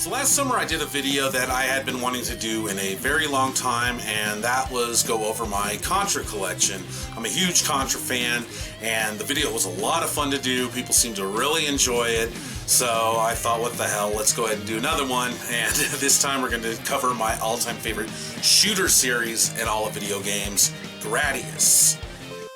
So last summer I did a video that I had been wanting to do in a very long time, and that was go over my Contra collection. I'm a huge Contra fan, and the video was a lot of fun to do. People seemed to really enjoy it. So I thought, what the hell, let's go ahead and do another one. And this time we're going to cover my all-time favorite shooter series in all of video games, Gradius.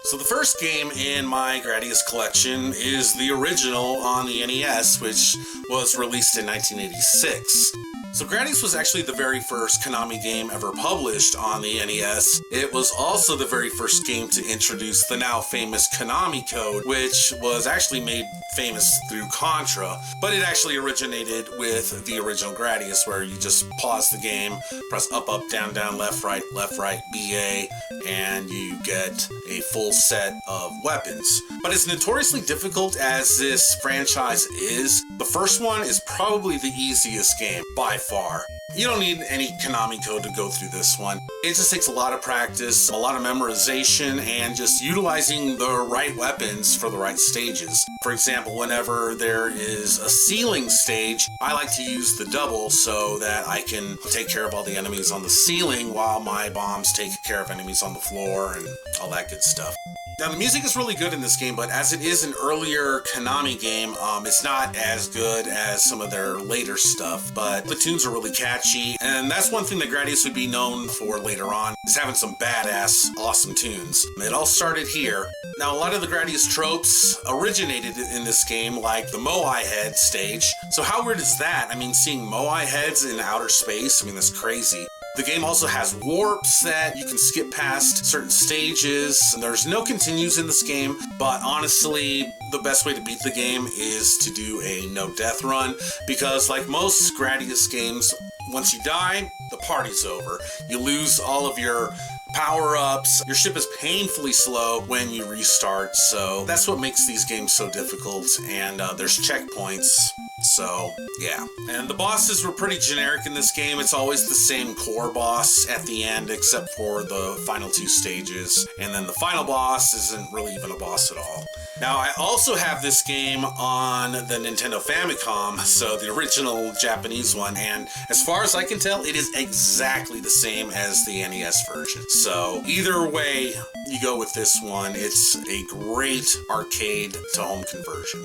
So the first game in my Gradius collection is the original on the NES, which was released in 1986. So Gradius was actually the very first Konami game ever published on the NES. It was also the very first game to introduce the now famous Konami code, which was actually made famous through Contra, but it actually originated with the original Gradius, where you just pause the game, press up, up, down, down, left, right, BA, and you get a full set of weapons. But as notoriously difficult as this franchise is, the first one is probably the easiest game by far. You don't need any Konami code to go through this one. It just takes a lot of practice, a lot of memorization, and just utilizing the right weapons for the right stages. For example, whenever there is a ceiling stage, I like to use the double so that I can take care of all the enemies on the ceiling while my bombs take care of enemies on the floor and all that good stuff. Now, the music is really good in this game, but as it is an earlier Konami game, it's not as good as some of their later stuff, but the tunes are really catchy, and that's one thing that Gradius would be known for later on, is having some badass, awesome tunes. It all started here. Now, a lot of the Gradius tropes originated in this game, like the Moai head stage. So how weird is that? I mean, seeing Moai heads in outer space, I mean, that's crazy. The game also has warps that you can skip past certain stages. There's no continues in this game, but honestly, the best way to beat the game is to do a no-death run, because like most Gradius games, once you die, the party's over. You lose all of your power-ups. Your ship is painfully slow when you restart, so that's what makes these games so difficult, and there's checkpoints. So, yeah. And the bosses were pretty generic in this game. It's always the same core boss at the end, except for the final two stages. And then the final boss isn't really even a boss at all. Now, I also have this game on the Nintendo Famicom, so the original Japanese one, and as far as I can tell, it is exactly the same as the NES version. So, either way you go with this one, it's a great arcade to home conversion.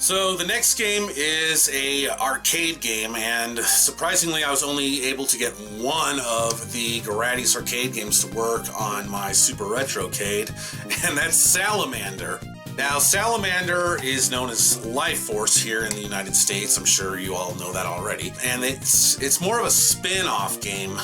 So the next game is a arcade game, and surprisingly I was only able to get one of the Gradius arcade games to work on my Super Retrocade, and that's Salamander. Now, Salamander is known as Life Force here in the United States. I'm sure you all know that already. And it's more of a spin-off game.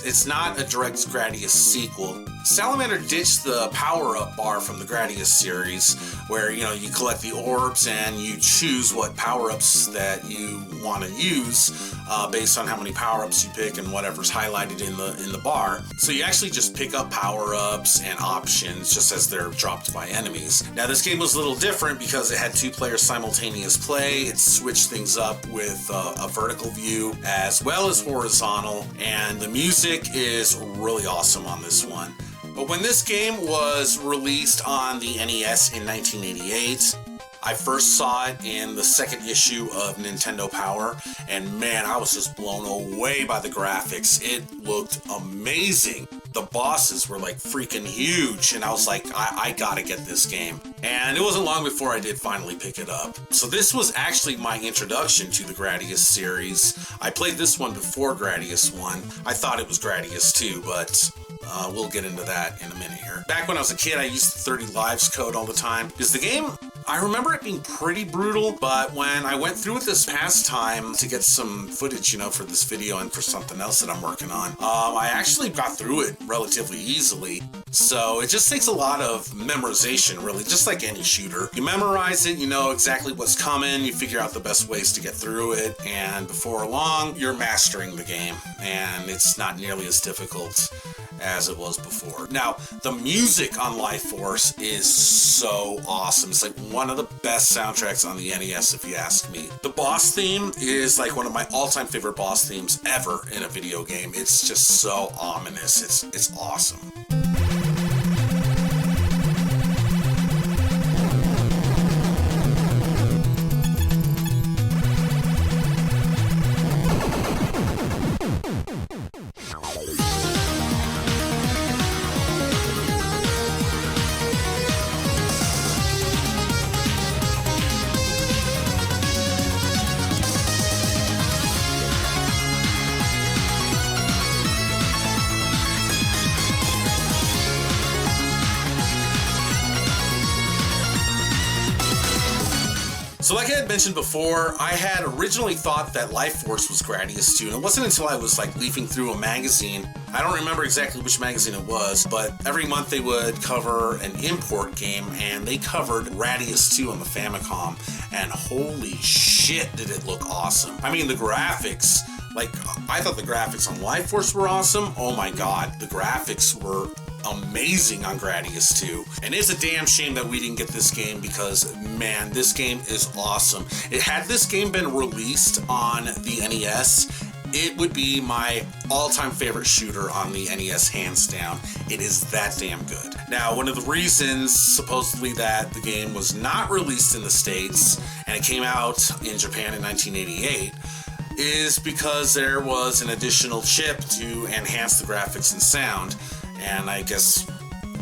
It's not a direct Gradius sequel. Salamander ditched the power-up bar from the Gradius series, where, you know, you collect the orbs and you choose what power-ups that you want to use based on how many power-ups you pick and whatever's highlighted in the bar. So you actually just pick up power-ups and options just as they're dropped by enemies. Now, this game was a little different because it had two-player simultaneous play. It switched things up with a vertical view as well as horizontal, and the music is really awesome on this one. But when this game was released on the NES in 1988, I first saw it in the second issue of Nintendo Power, and man, I was just blown away by the graphics. It looked amazing. The bosses were like freaking huge, and I was like, I gotta get this game. And it wasn't long before I did finally pick it up. So this was actually my introduction to the Gradius series. I played this one before Gradius 1. I thought it was Gradius 2, but we'll get into that in a minute here. Back when I was a kid, I used the 30 lives code all the time, because the game, I remember it being pretty brutal, but when I went through it this past time to get some footage, you know, for this video and for something else that I'm working on, I actually got through it relatively easily. So it just takes a lot of memorization, really, just like any shooter. You memorize it, you know exactly what's coming, you figure out the best ways to get through it, and before long, you're mastering the game, and it's not nearly as difficult as it was before. Now, the music on Life Force is so awesome. It's like one of the best soundtracks on the NES, if you ask me. The boss theme is like one of my all-time favorite boss themes ever in a video game. It's just so ominous. It's awesome. So like I had mentioned before, I had originally thought that Life Force was Gradius 2, and it wasn't until I was like leafing through a magazine, I don't remember exactly which magazine it was, but every month they would cover an import game, and they covered Gradius 2 on the Famicom, and holy shit did it look awesome. I mean, the graphics, like, I thought the graphics on Life Force were awesome. Oh my god, the graphics were amazing on Gradius 2. And it's a damn shame that we didn't get this game because, man, this game is awesome. Had this game been released on the NES, it would be my all-time favorite shooter on the NES, hands down. It is that damn good. Now, one of the reasons, supposedly, that the game was not released in the States, and it came out in Japan in 1988, is because there was an additional chip to enhance the graphics and sound. And I guess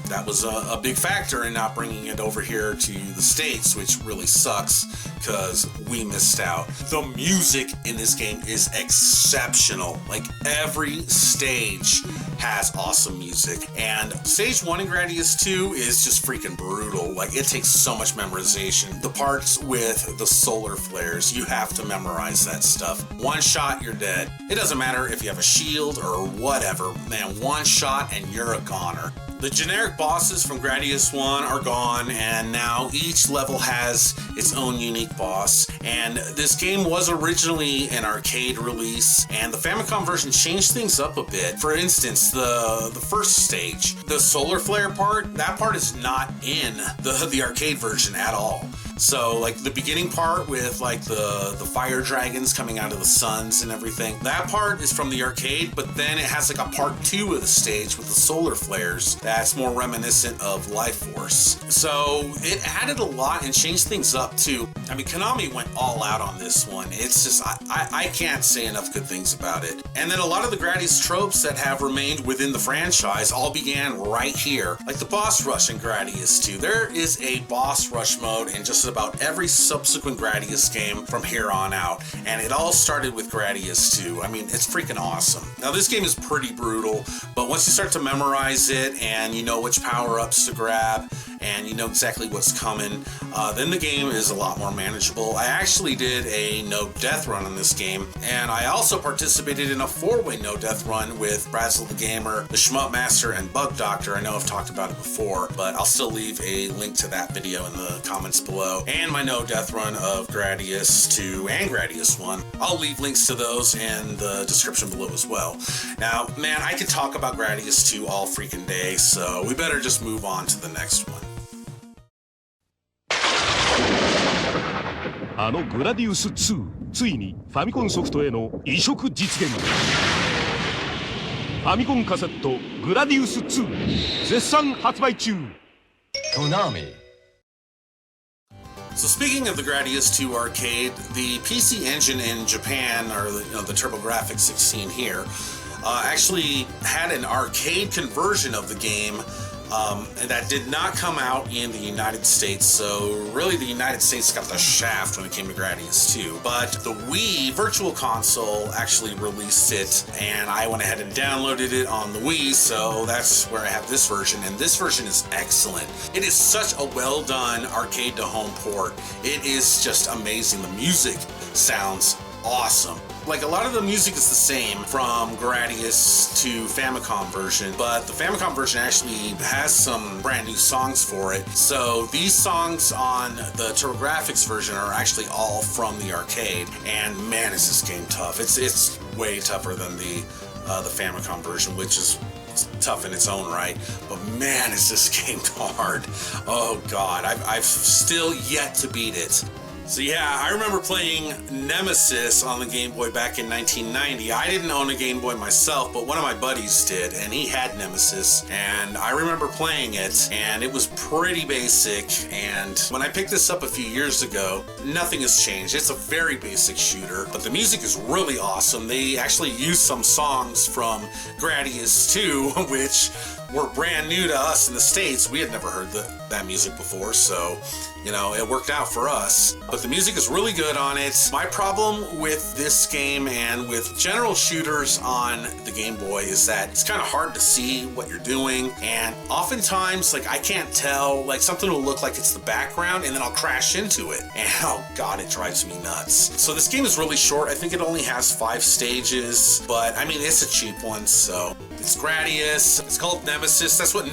that was a big factor in not bringing it over here to the States, which really sucks because we missed out. The music in this game is exceptional. Like, every stage has awesome music. And stage 1 in Gradius 2 is just freaking brutal. Like, it takes so much memorization. The parts with the solar flares, you have to memorize that stuff. One shot, you're dead. It doesn't matter if you have a shield or whatever. Man, one shot and you're a goner. The generic bosses from Gradius 1 are gone, and now each level has its own unique boss. And this game was originally an arcade release, and the Famicom version changed things up a bit. For instance, the first stage, the solar flare part, that part is not in the arcade version at all. So, like, the beginning part with, like, the fire dragons coming out of the suns and everything, that part is from the arcade, but then it has, like, a part 2 of the stage with the solar flares that's more reminiscent of Life Force. So, it added a lot and changed things up, too. I mean, Konami went all out on this one. It's just, I can't say enough good things about it. And then a lot of the Gradius tropes that have remained within the franchise all began right here. Like the boss rush in Gradius 2. There is a boss rush mode in just about every subsequent Gradius game from here on out, and it all started with Gradius 2. I mean, it's freaking awesome. Now, this game is pretty brutal, but once you start to memorize it and you know which power-ups to grab and you know exactly what's coming, then the game is a lot more manageable. I actually did a no-death run on this game, and I also participated in a 4-way no-death run with Brazzle the Gamer, the Shmup Master, and Bug Doctor. I know I've talked about it before, but I'll still leave a link to that video in the comments below. And my no-death run of Gradius 2 and Gradius 1. I'll leave links to those in the description below as well. Now, man, I could talk about Gradius 2 all freaking day, so we better just move on to the next one. あのグラディウス2、ついにファミコンソフトへの移植実現。ファミコンカセットグラディウス2絶賛発売中。Konami. So speaking of the Gradius 2 arcade, the PC engine in Japan, or the TurboGrafx 16 here, actually had an arcade conversion of the game that did not come out in the United States. So really the United States got the shaft when it came to Gradius 2. But the Wii Virtual Console actually released it, and I went ahead and downloaded it on the Wii, so that's where I have this version, and this version is excellent. It is such a well done arcade to home port. It is just amazing. The music sounds awesome. Like, a lot of the music is the same from Gradius to Famicom version, but the Famicom version actually has some brand new songs for it. So these songs on the TurboGrafx version are actually all from the arcade, and man, is this game tough. It's way tougher than the Famicom version, which is tough in its own right, but man, is this game hard. Oh god, I've still yet to beat it. So yeah, I remember playing Nemesis on the Game Boy back in 1990. I didn't own a Game Boy myself, but one of my buddies did, and he had Nemesis, and I remember playing it, and it was pretty basic, and when I picked this up a few years ago, nothing has changed. It's a very basic shooter, but the music is really awesome. They actually used some songs from Gradius 2, which were brand new to us in the States. We had never heard that music before, so, you know, it worked out for us. But the music is really good on it. My problem with this game and with general shooters on the Game Boy is that it's kind of hard to see what you're doing, and oftentimes, like, I can't tell, like, something will look like it's the background, and then I'll crash into it, and oh god, it drives me nuts. So this game is really short. I think it only has 5 stages, but I mean, it's a cheap one, so it's Gradius. It's called Nemesis. That's what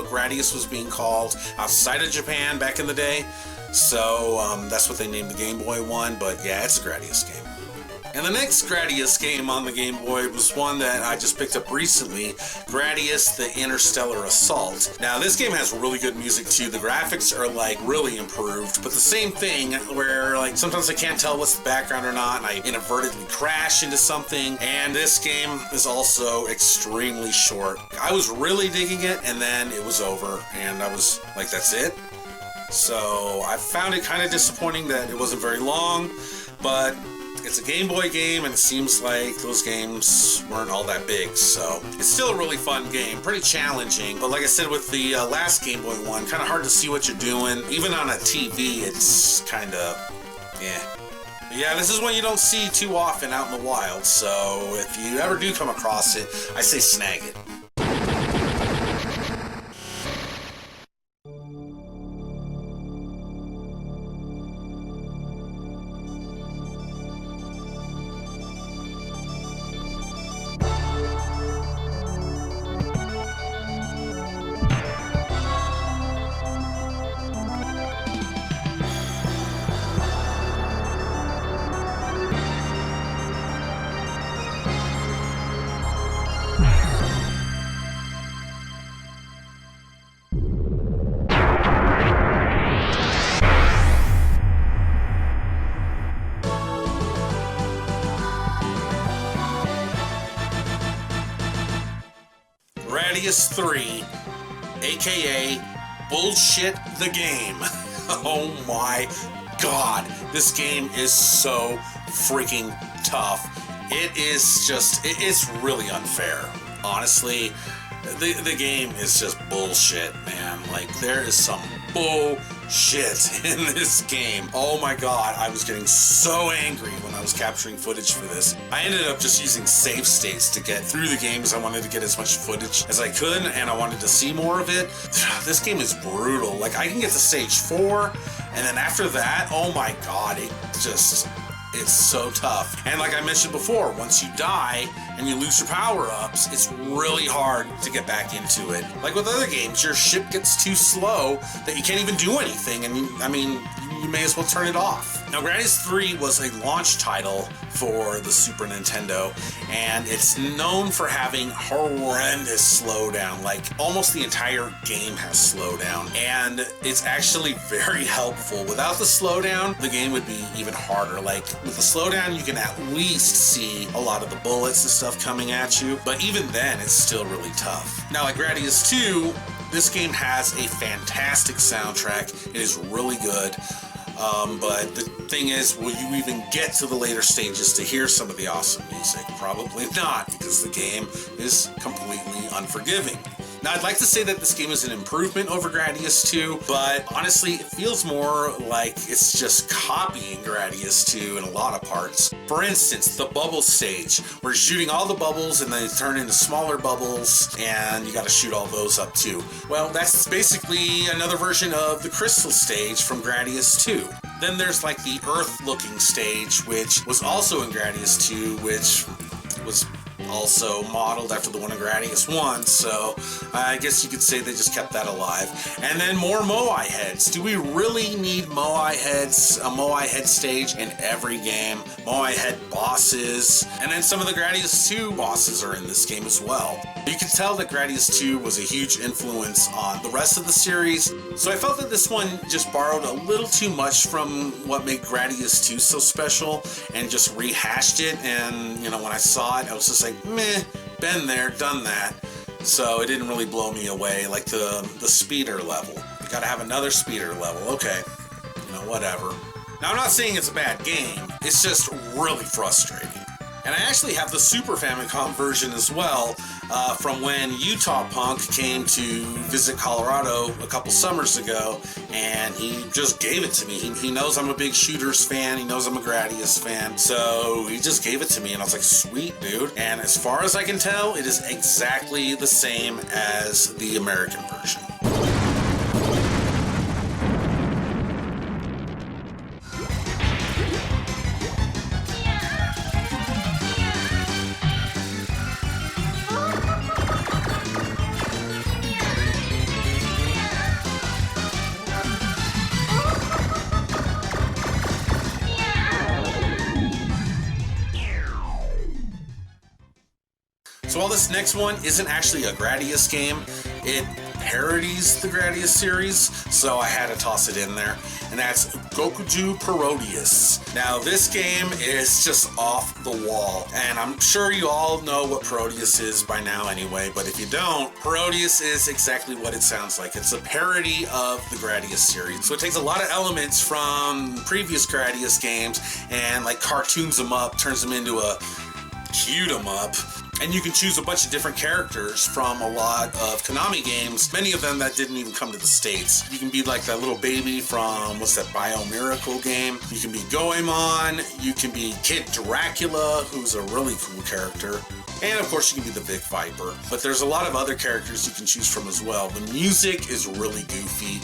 Gradius was being called outside of Japan back in the day. So that's what they named the Game Boy one. But yeah, it's a Gradius game. And the next Gradius game on the Game Boy was one that I just picked up recently, Gradius the Interstellar Assault. Now this game has really good music too. The graphics are like really improved, but the same thing where like sometimes I can't tell what's the background or not, and I inadvertently crash into something. And this game is also extremely short. I was really digging it, and then it was over, and I was like, that's it? So I found it kind of disappointing that it wasn't very long, but it's a Game Boy game, and it seems like those games weren't all that big, so it's still a really fun game, pretty challenging, but like I said with the last Game Boy one, kind of hard to see what you're doing. Even on a TV, it's kind of, But yeah, this is one you don't see too often out in the wild, so if you ever do come across it, I say snag it. Gradius 3, aka Bullshit the Game. Oh my god, this game is so freaking tough. It's really unfair. Honestly, the game is just bullshit, man. Like, there is some bullshit in this game. Oh my god, I was getting so angry when I was capturing footage for this. I ended up just using save states to get through the game because I wanted to get as much footage as I could, and I wanted to see more of it. This game is brutal. Like, I can get to stage 4, and then after that, oh my god, it's so tough. And like I mentioned before, once you die and you lose your power-ups, it's really hard to get back into it. Like with other games, your ship gets too slow that you can't even do anything, and you may as well turn it off. Now, Gradius 3 was a launch title for the Super Nintendo, and it's known for having horrendous slowdown. Like, almost the entire game has slowdown, and it's actually very helpful. Without the slowdown, the game would be even harder. Like, with the slowdown, you can at least see a lot of the bullets and stuff coming at you, but even then, it's still really tough. Now, like Gradius 2, this game has a fantastic soundtrack. It is really good. But the thing is, will you even get to the later stages to hear some of the awesome music? Probably not, because the game is completely unforgiving. Now, I'd like to say that this game is an improvement over Gradius 2, but honestly, it feels more like it's just copying Gradius 2 in a lot of parts. For instance, the bubble stage, where you're shooting all the bubbles and they turn into smaller bubbles, and you gotta shoot all those up too. Well, that's basically another version of the crystal stage from Gradius 2. Then there's like the Earth-looking stage, which was also in Gradius 2, which was also modeled after the one in Gradius 1, so I guess you could say they just kept that alive. And then more Moai heads. Do we really need Moai heads, a Moai head stage in every game? Moai head bosses, and then some of the Gradius 2 bosses are in this game as well. You can tell that Gradius 2 was a huge influence on the rest of the series, so I felt that this one just borrowed a little too much from what made Gradius 2 so special and just rehashed it, and you know, when I saw it, I was just like, meh, been there, done that. So it didn't really blow me away, like the speeder level. You gotta have another speeder level, okay, you know, whatever. Now, I'm not saying it's a bad game, it's just really frustrating. And I actually have the Super Famicom version as well, from when Utah Punk came to visit Colorado a couple summers ago, and he just gave it to me. He knows I'm a big Shooters fan, he knows I'm a Gradius fan, so he just gave it to me, and I was like, sweet, dude. And as far as I can tell, it is exactly the same as the American version. So while this next one isn't actually a Gradius game, it parodies the Gradius series, so I had to toss it in there. And that's Gokujou Parodius. Now this game is just off the wall, and I'm sure you all know what Parodius is by now anyway, but if you don't, Parodius is exactly what it sounds like. It's a parody of the Gradius series. So it takes a lot of elements from previous Gradius games and like cartoons them up, turns them into a cute 'em up. And you can choose a bunch of different characters from a lot of Konami games, many of them that didn't even come to the States. You can be like that little baby from, what's that, Bio Miracle game? You can be Goemon, you can be Kid Dracula, who's a really cool character. And of course you can be the Vic Viper. But there's a lot of other characters you can choose from as well. The music is really goofy.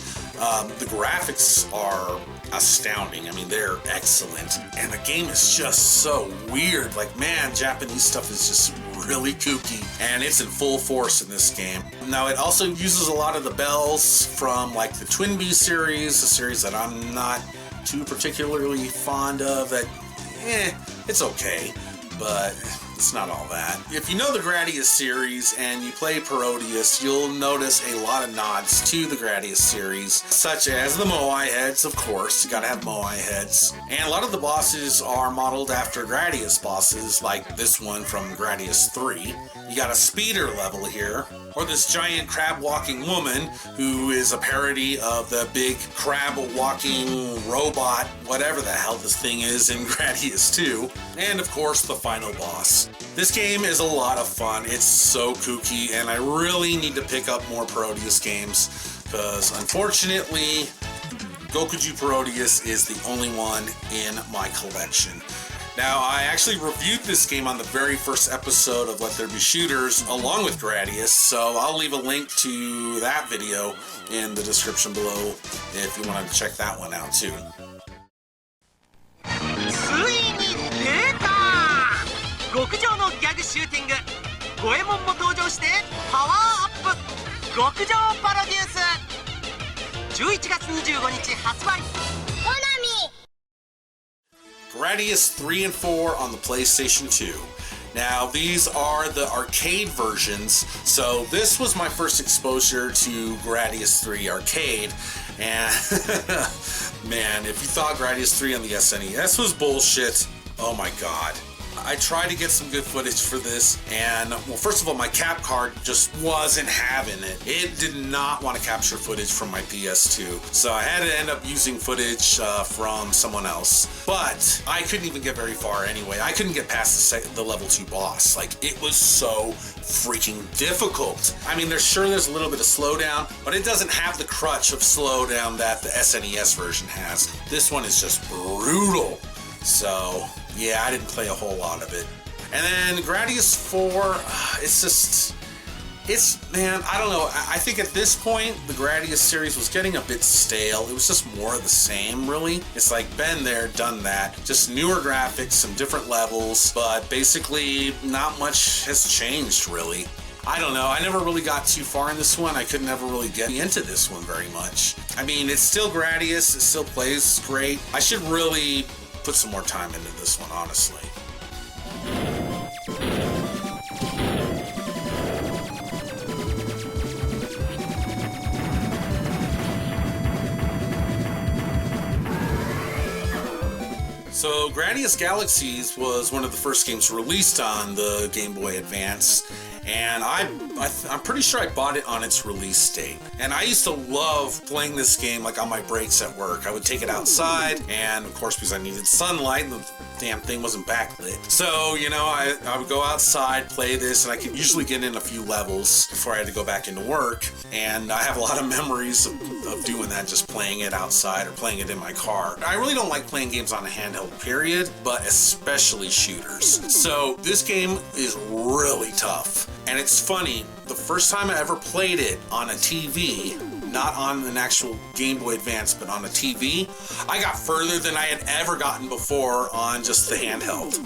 The graphics are astounding. I mean, they're excellent. And the game is just so weird. Like, man, Japanese stuff is just really kooky. And it's in full force in this game. Now, it also uses a lot of the bells from, like, the Twin Bee series, a series that I'm not too particularly fond of. That, it's okay, but it's not all that. If you know the Gradius series and you play Parodius, you'll notice a lot of nods to the Gradius series, such as the Moai heads, of course. You gotta have Moai heads. And a lot of the bosses are modeled after Gradius bosses, like this one from Gradius 3. You got a speeder level here, or this giant crab-walking woman who is a parody of the big crab-walking robot, whatever the hell this thing is in Gradius 2. And of course, the final boss. This game is a lot of fun. It's so kooky, and I really need to pick up more Parodius games, because unfortunately, Gokujou Parodius is the only one in my collection. Now, I actually reviewed this game on the very first episode of Let There Be Shooters, along with Gradius, so I'll leave a link to that video in the description below if you want to check that one out too. ついに出た極上のギャグシューティング五右衛門も登場してパワーアップ極上パロデュース11月25日発売 Gradius 3 and 4 on the PlayStation 2. Now, these are the arcade versions, so this was my first exposure to Gradius 3 Arcade, and man, if you thought Gradius 3 on the SNES was bullshit, oh my god. I tried to get some good footage for this, and, well, first of all, my cap card just wasn't having it. It did not want to capture footage from my PS2, so I had to end up using footage from someone else. But I couldn't even get very far anyway. I couldn't get past the level 2 boss. Like, it was so freaking difficult. I mean, there's a little bit of slowdown, but it doesn't have the crutch of slowdown that the SNES version has. This one is just brutal. So, yeah, I didn't play a whole lot of it. And then Gradius 4, man, I don't know. I think at this point, the Gradius series was getting a bit stale. It was just more of the same, really. It's like, been there, done that. Just newer graphics, some different levels, but basically not much has changed, really. I don't know, I never really got too far in this one. I could never really get into this one very much. I mean, it's still Gradius, it still plays great. I should really put some more time into this one, honestly. So, Gradius Galaxies was one of the first games released on the Game Boy Advance, and I'm pretty sure I bought it on its release date. And I used to love playing this game like on my breaks at work. I would take it outside, and of course because I needed sunlight, the damn thing wasn't backlit. So, you know, I would go outside, play this, and I could usually get in a few levels before I had to go back into work. And I have a lot of memories of doing that, just playing it outside or playing it in my car. I really don't like playing games on a handheld, period, but especially shooters. So this game is really tough. And it's funny, the first time I ever played it on a TV, not on an actual Game Boy Advance, but on a TV, I got further than I had ever gotten before on just the handheld.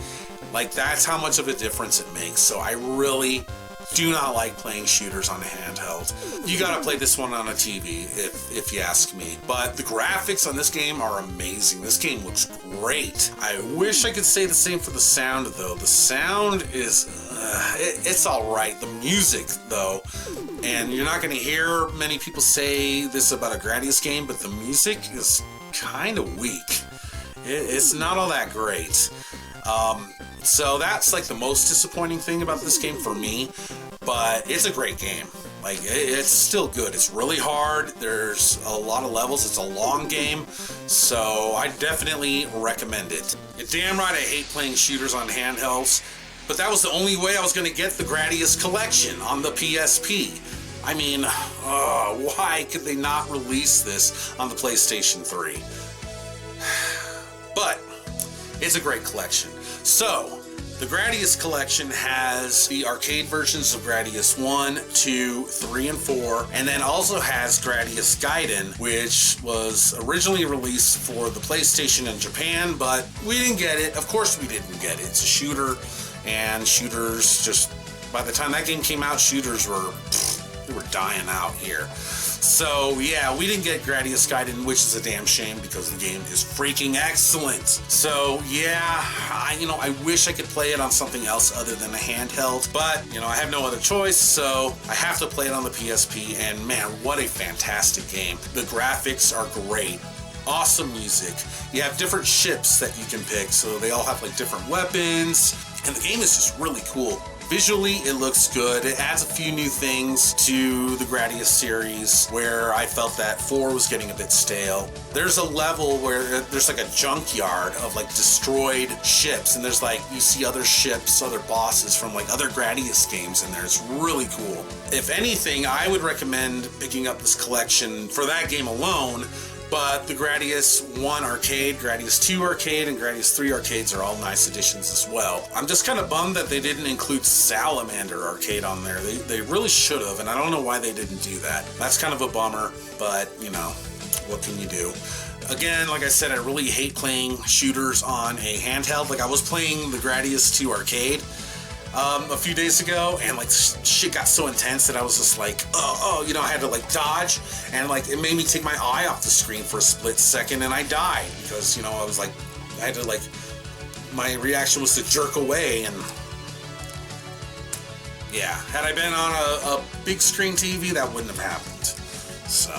Like, that's how much of a difference it makes. So I really do not like playing shooters on a handheld. You gotta play this one on a TV, if you ask me. But the graphics on this game are amazing. This game looks great. I wish I could say the same for the sound, though. The sound is, it's alright. The music, though, and you're not gonna hear many people say this about a Gradius game, but the music is kind of weak. It's not all that great. So that's like the most disappointing thing about this game for me, but it's a great game. Like, it's still good. It's really hard. There's a lot of levels. It's a long game, so I definitely recommend it. You're damn right I hate playing shooters on handhelds, but that was the only way I was going to get the Gradius Collection on the PSP. I mean, why could they not release this on the PlayStation 3? But it's a great collection. So, the Gradius Collection has the arcade versions of Gradius 1, 2, 3, and 4, and then also has Gradius Gaiden, which was originally released for the PlayStation in Japan, but we didn't get it. Of course we didn't get it. It's a shooter, and shooters just, by the time that game came out, shooters were dying out here. So yeah, we didn't get Gradius Gaiden, which is a damn shame because the game is freaking excellent. So yeah, I wish I could play it on something else other than a handheld, but I have no other choice, so I have to play it on the PSP, and man, what a fantastic game. The graphics are great. Awesome music. You have different ships that you can pick, so they all have like different weapons, and the game is just really cool. Visually, it looks good. It adds a few new things to the Gradius series where I felt that 4 was getting a bit stale. There's a level where there's like a junkyard of like destroyed ships, and there's like, you see other ships, other bosses from like other Gradius games in there. It's really cool. If anything, I would recommend picking up this collection for that game alone. But the Gradius 1 arcade, Gradius 2 arcade, and Gradius 3 arcades are all nice additions as well. I'm just kind of bummed that they didn't include Salamander Arcade on there. They really should have, and I don't know why they didn't do that. That's kind of a bummer, but, what can you do? Again, like I said, I really hate playing shooters on a handheld. Like, I was playing the Gradius 2 arcade a few days ago, and like shit got so intense that I was just like, I had to like dodge, and like it made me take my eye off the screen for a split second, and I died because I was like, I had to like, my reaction was to jerk away, and yeah, had I been on a big screen TV, that wouldn't have happened. So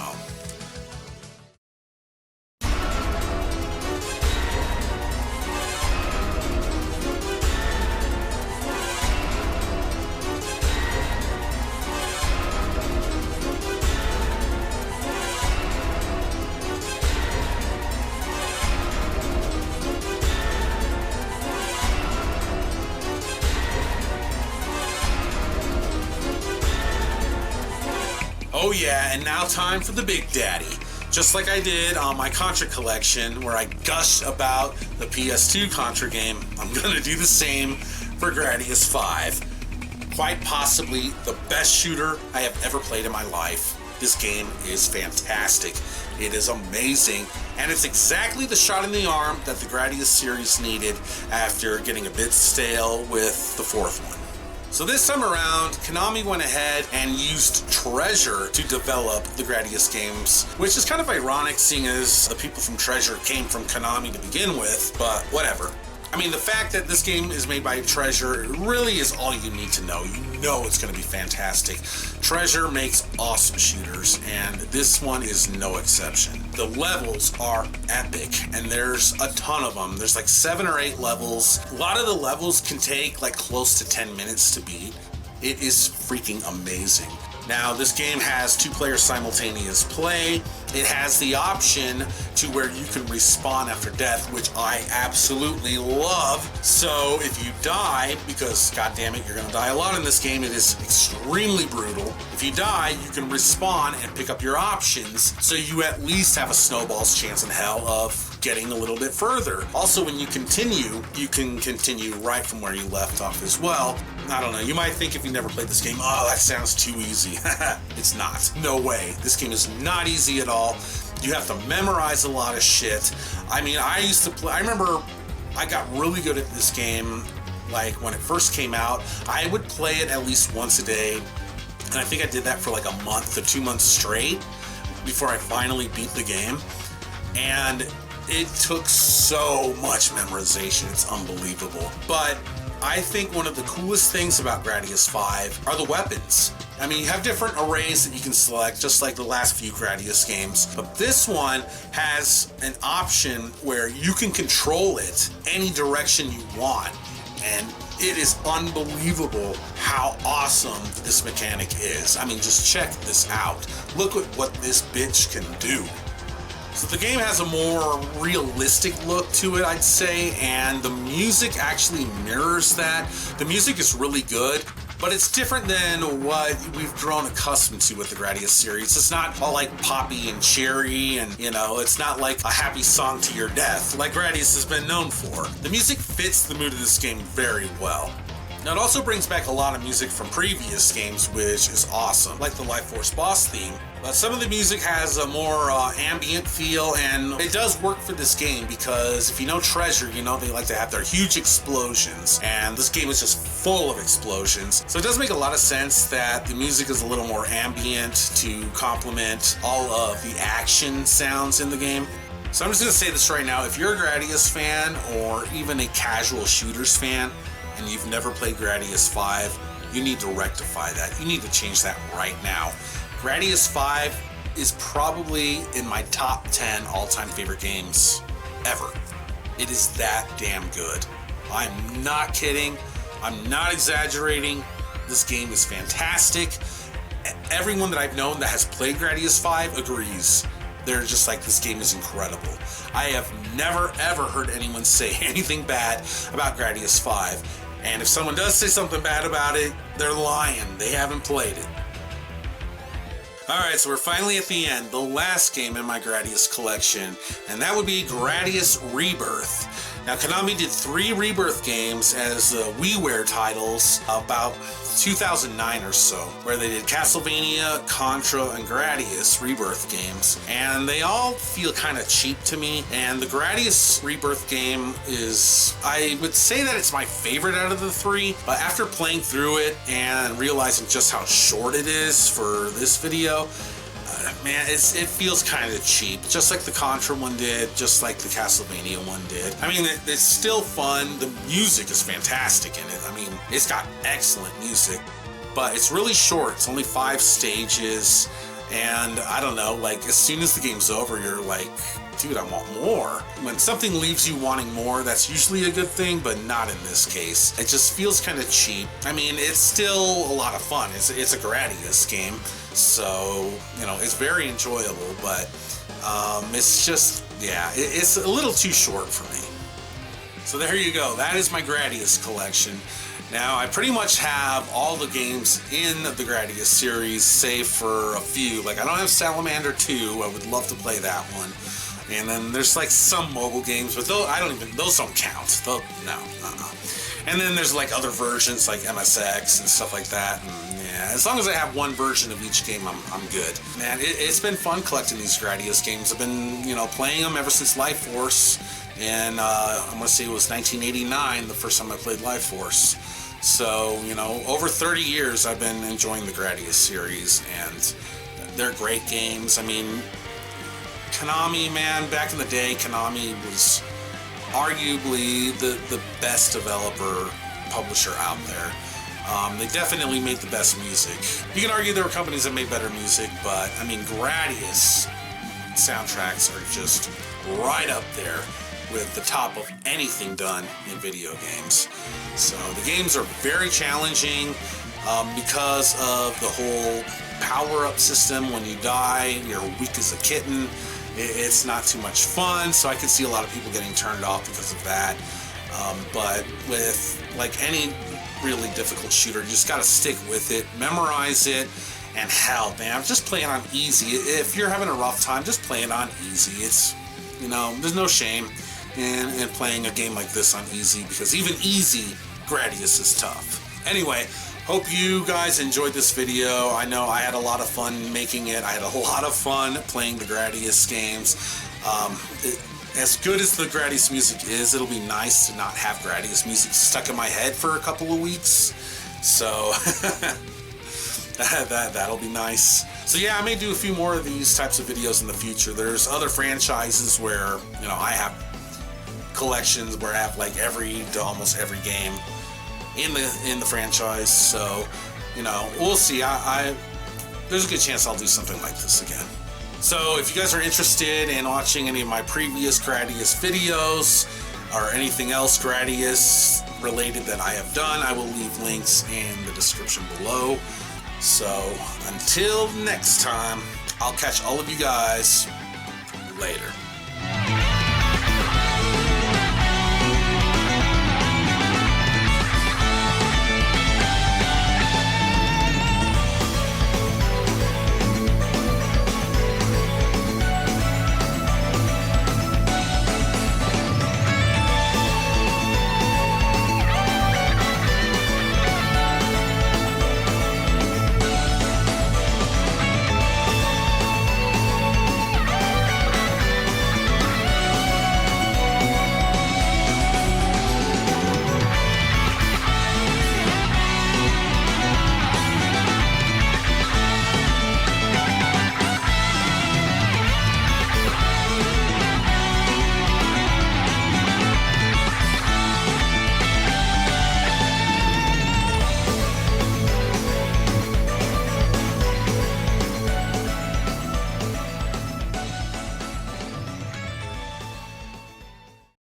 oh yeah, and now time for the Big Daddy. Just like I did on my Contra collection, where I gushed about the PS2 Contra game, I'm gonna do the same for Gradius 5. Quite possibly the best shooter I have ever played in my life. This game is fantastic. It is amazing, and it's exactly the shot in the arm that the Gradius series needed after getting a bit stale with the fourth one. So this time around, Konami went ahead and used Treasure to develop the Gradius games, which is kind of ironic seeing as the people from Treasure came from Konami to begin with, but whatever. I mean, the fact that this game is made by Treasure really is all you need to know. You know it's going to be fantastic. Treasure makes awesome shooters, and this one is no exception. The levels are epic, and there's a ton of them. There's like 7 or 8 levels. A lot of the levels can take like close to 10 minutes to beat. It is freaking amazing. Now, this game has 2-player simultaneous play. It has the option to where you can respawn after death, which I absolutely love. So if you die, because goddammit, you're gonna die a lot in this game, it is extremely brutal. If you die, you can respawn and pick up your options, so you at least have a snowball's chance in hell of getting a little bit further. Also, when you can continue right from where you left off as well. I don't know, you might think if you never played this game, oh, that sounds too easy. It's not. No way. This game is not easy at all. You have to memorize a lot of shit. I mean, I remember I got really good at this game, like when it first came out. I would play it at least once a day, and I think I did that for like a month to 2 months straight before I finally beat the game. And it took so much memorization, it's unbelievable. But I think one of the coolest things about Gradius V are the weapons. I mean, you have different arrays that you can select, just like the last few Gradius games, but this one has an option where you can control it any direction you want, and it is unbelievable how awesome this mechanic is. I mean, just check this out. Look at what this bitch can do. So the game has a more realistic look to it, I'd say, and the music actually mirrors that. The music is really good, but it's different than what we've grown accustomed to with the Gradius series. It's not all like poppy and cherry, and it's not like a happy song to your death like Gradius has been known for. The music fits the mood of this game very well. Now, it also brings back a lot of music from previous games, which is awesome, like the Life Force boss theme. But some of the music has a more ambient feel, and it does work for this game because if you know Treasure, they like to have their huge explosions, and this game is just full of explosions. So it does make a lot of sense that the music is a little more ambient to complement all of the action sounds in the game. So I'm just going to say this right now, if you're a Gradius fan or even a casual shooters fan, and you've never played Gradius V, you need to rectify that. You need to change that right now. Gradius V is probably in my top 10 all-time favorite games ever. It is that damn good. I'm not kidding. I'm not exaggerating. This game is fantastic. Everyone that I've known that has played Gradius V agrees. They're just like, this game is incredible. I have never ever heard anyone say anything bad about Gradius V. And if someone does say something bad about it, they're lying. They haven't played it. Alright, so we're finally at the end, the last game in my Gradius collection, and that would be Gradius Rebirth. Now, Konami did 3 Rebirth games as WiiWare titles about 2009 or so, where they did Castlevania, Contra, and Gradius Rebirth games, and they all feel kind of cheap to me. And the Gradius Rebirth game is, I would say that it's my favorite out of the 3, but after playing through it and realizing just how short it is for this video, man, it feels kind of cheap, just like the Contra one did, just like the Castlevania one did. I mean, it's still fun. The music is fantastic in it. I mean, it's got excellent music, but it's really short. It's only 5 stages, and I don't know, like, as soon as the game's over, you're like, dude, I want more. When something leaves you wanting more, that's usually a good thing, but not in this case. It just feels kind of cheap. I mean, it's still a lot of fun. It's a Gradius game, so, it's very enjoyable, but it's just, yeah, it's a little too short for me. So there you go. That is my Gradius collection. Now, I pretty much have all the games in the Gradius series, save for a few. Like, I don't have Salamander 2. I would love to play that one. And then there's like some mobile games, but those don't count. No. And then there's like other versions like MSX and stuff like that. And yeah, as long as I have one version of each game, I'm good. Man, it's been fun collecting these Gradius games. I've been, playing them ever since Life Force. And I'm gonna say it was 1989, the first time I played Life Force. So, over 30 years I've been enjoying the Gradius series, and they're great games. I mean, Konami, man, back in the day, Konami was arguably the best developer publisher out there. They definitely made the best music. You can argue there were companies that made better music, but I mean, Gradius soundtracks are just right up there with the top of anything done in video games. So the games are very challenging because of the whole power-up system. When you die, you're weak as a kitten. It's not too much fun, so I can see a lot of people getting turned off because of that. But with like any really difficult shooter, you just gotta stick with it, memorize it, and hell, man, just play it on easy. If you're having a rough time, just play it on easy. It's, you know, there's no shame in playing a game like this on easy, because even easy, Gradius is tough. Anyway, hope you guys enjoyed this video. I know I had a lot of fun making it. I had a lot of fun playing the Gradius games. As good as the Gradius music is, it'll be nice to not have Gradius music stuck in my head for a couple of weeks. So that'll be nice. So yeah, I may do a few more of these types of videos in the future. There's other franchises where, you know, I have collections where I have like almost every game in the franchise. So, you know, we'll see. There's a good chance I'll do something like this again. So if you guys are interested in watching any of my previous Gradius videos or anything else Gradius related that I have done, I will leave links in the description below. So until next time, I'll catch all of you guys later.